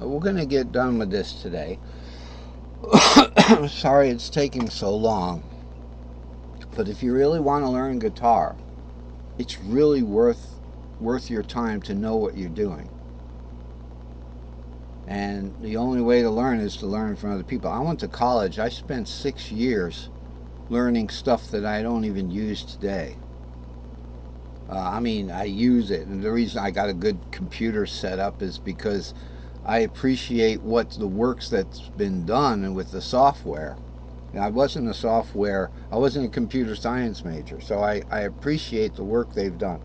we're going to get done with this today. Sorry it's taking so long, but if you really want to learn guitar, it's really worth your time to know what you're doing. And the only way to learn is to learn from other people. I went to college. I spent 6 years learning stuff that I don't even use today. I mean, I use it, and the reason I got a good computer set up is because I appreciate what the works that's been done with the software. I wasn't a computer science major, so I appreciate the work they've done.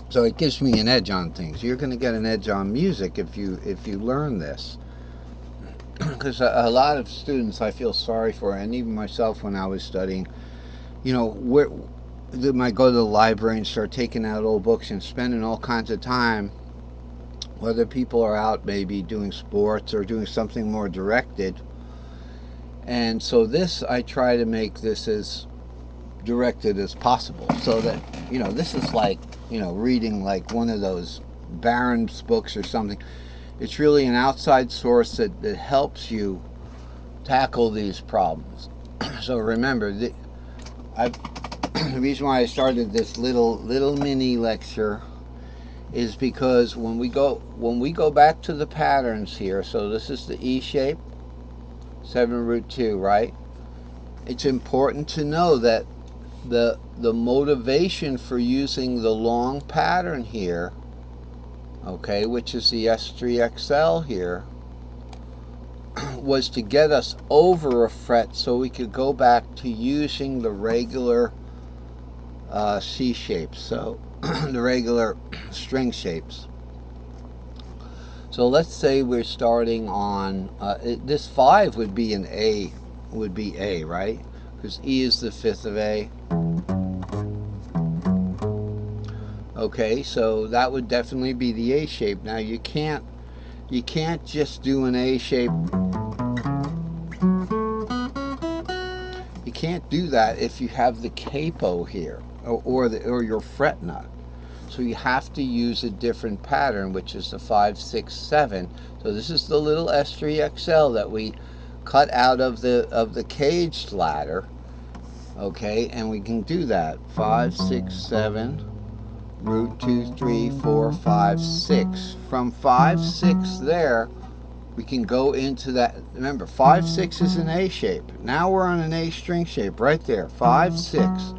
So it gives me an edge on things. You're going to get an edge on music if you learn this. Because a lot of students I feel sorry for, and even myself when I was studying, where they might go to the library and start taking out old books and spending all kinds of time, whether people are out maybe doing sports or doing something more directed. And so this, I try to make this as directed as possible, so that this is like reading like one of those Barron's books or something. It's really an outside source that helps you tackle these problems. So remember, the reason why I started this little mini lecture is because when we go back to the patterns here, so this is the E shape, 7 root 2, right? It's important to know that the motivation for using the long pattern here, okay, which is the S3XL here, was to get us over a fret so we could go back to using the regular C shapes, so the regular string shapes. So let's say we're starting on this 5 would be an A, right? Because E is the fifth of A. Okay, so that would definitely be the A shape. Now you can't just do an A shape. You can't do that if you have the capo here or your fret nut. So you have to use a different pattern, which is the 5, 6, 7. So this is the little S3XL that we cut out of the caged ladder. Okay, and we can do that. 5, 6, 7, root 2, 3, 4, 5, 6. From 5, 6 there, we can go into that. Remember, 5, 6 is an A shape. Now we're on an A string shape right there. 5, 6.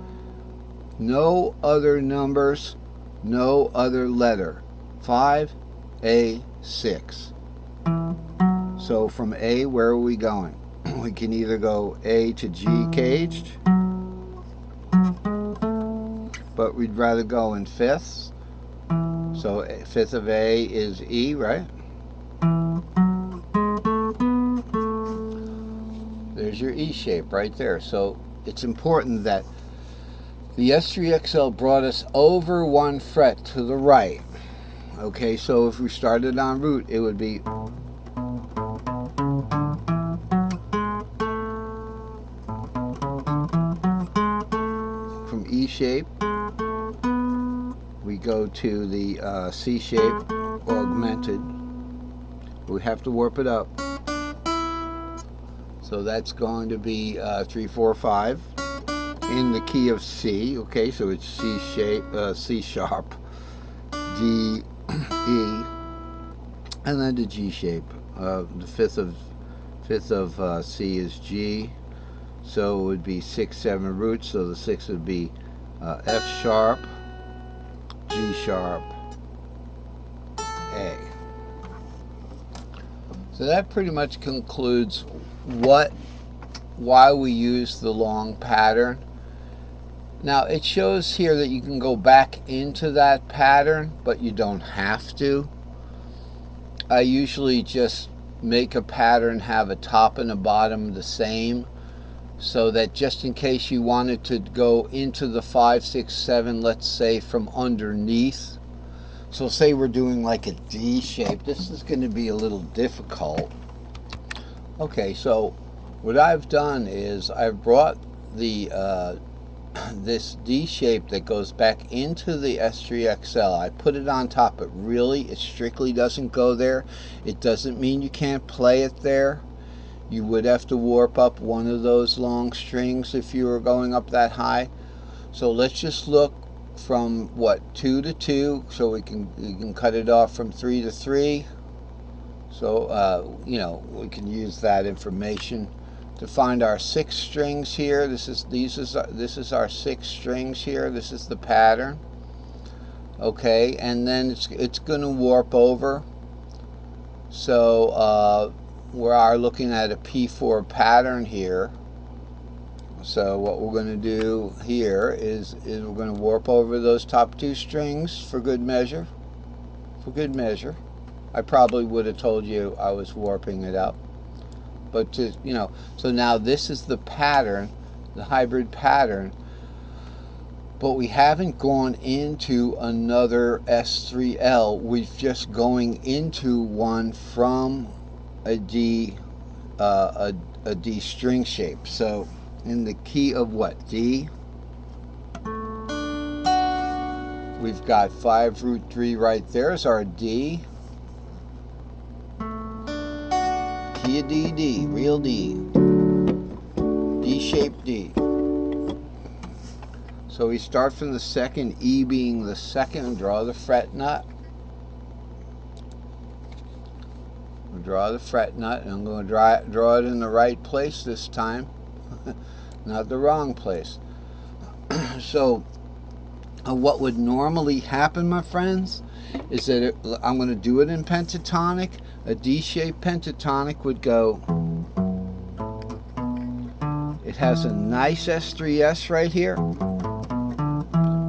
No other numbers, no other letter. 5, A, 6. So from A, where are we going? We can either go A to G caged, but we'd rather go in fifths. So fifth of A is E, right? There's your E shape right there. So it's important that the S3XL brought us over one fret to the right. Okay, so if we started on root, it would be from E shape, we go to the C shape, augmented. We have to warp it up. So that's going to be 3, 4, 5 in the key of C. Okay, so it's C shape, C sharp, D, E, and then the G shape. The fifth of C is G, so it would be 6, 7 roots. So the 6 would be F sharp, G sharp, A. So that pretty much concludes why we use the long pattern. Now it shows here that you can go back into that pattern, but you don't have to. I usually just make a pattern have a top and a bottom the same, so that just in case you wanted to go into the 5, 6, 7, let's say from underneath. So say we're doing like a D shape. This is going to be a little difficult. Okay, so what I've done is I've brought the this D shape that goes back into the S3XL. I put it on top, but really it strictly doesn't go there. It doesn't mean you can't play it there. You would have to warp up one of those long strings if you were going up that high. So let's just look from what, 2 to 2, so we can cut it off from 3 to 3. So you know, we can use that information to find our 6 strings here. This is our 6 strings here. This is the pattern. Okay, and then it's going to warp over. So we are looking at a P4 pattern here. So what we're going to do here is we're going to warp over those top 2 strings for good measure. For good measure. I probably would have told you I was warping it up. But to, you know, so now this is the pattern, the hybrid pattern, but we haven't gone into another S3L. We're just going into one from a D string shape. So in the key of what, D, we've got 5√3 right there is our D. Key of D, D, real D, D-shaped D. So we start from the second, E being the second, draw the fret nut. We'll draw the fret nut, and I'm going to draw it in the right place this time, not the wrong place. So what would normally happen, my friends, is that I'm going to do it in pentatonic. A D-shaped pentatonic would go, it has a nice S3S right here,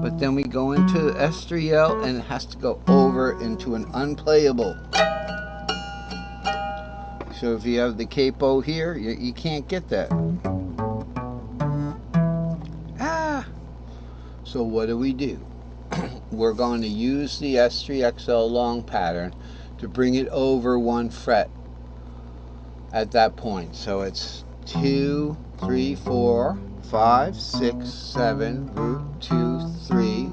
but then we go into the S3L and it has to go over into an unplayable. So if you have the capo here, you can't get that. So what do? We're going to use the S3XL long pattern to bring it over 1 fret at that point. So it's 2, 3, 4, 5, 6, 7, root 2, 3.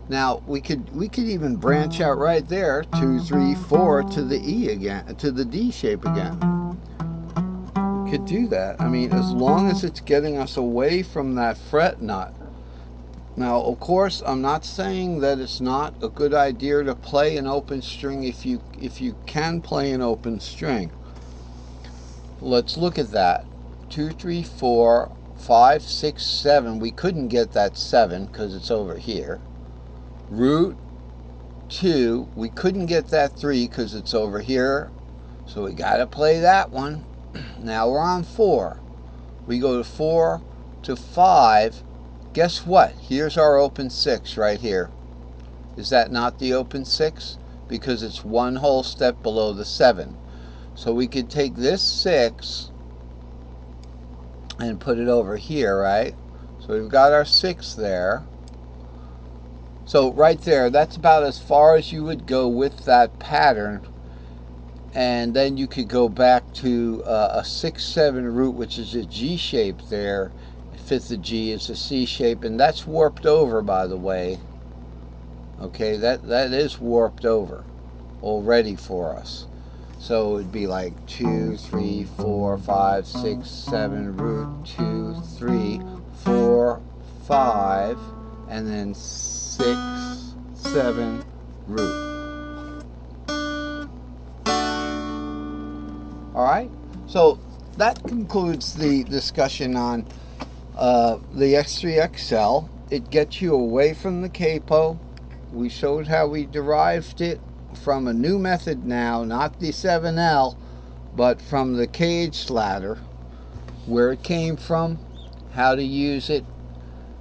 Now we could even branch out right there, 2, 3, 4 to the E again, to the D shape again. We could do that. I mean, as long as it's getting us away from that fret nut. Now, of course, I'm not saying that it's not a good idea to play an open string if you can play an open string. Let's look at that. 2, 3, 4, 5, 6, 7. We couldn't get that 7 because it's over here. Root 2. We couldn't get that 3 because it's over here. So we got to play that one. Now we're on 4. We go to 4 to 5. Guess what? Here's our open 6 right here. Is that not the open 6? Because it's 1 whole step below the 7. So we could take this 6 and put it over here, right? So we've got our 6 there. So right there, that's about as far as you would go with that pattern. And then you could go back to a 6/7 root, which is a G shape there. Fifth of G is a C shape, and that's warped over, by the way. Okay, that is warped over already for us. So it would be like 2, 3, 4, 5, 6, 7, root 2, 3, 4, 5, and then 6, 7, root. All right, so that concludes the discussion on the S3XL. It gets you away from the capo. We showed how we derived it from a new method now, not the 7L, but from the cage ladder, where it came from, how to use it,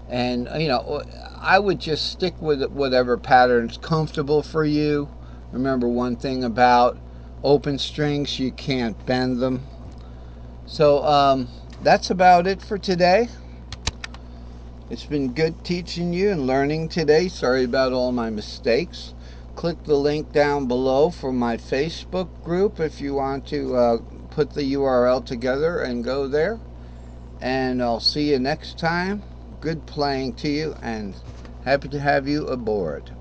and you know, I would just stick with whatever pattern's comfortable for you. Remember one thing about open strings, you can't bend them. So that's about it for today. It's been good teaching you and learning today. Sorry about all my mistakes. Click the link down below for my Facebook group if you want to put the URL together and go there. And I'll see you next time. Good playing to you, and happy to have you aboard.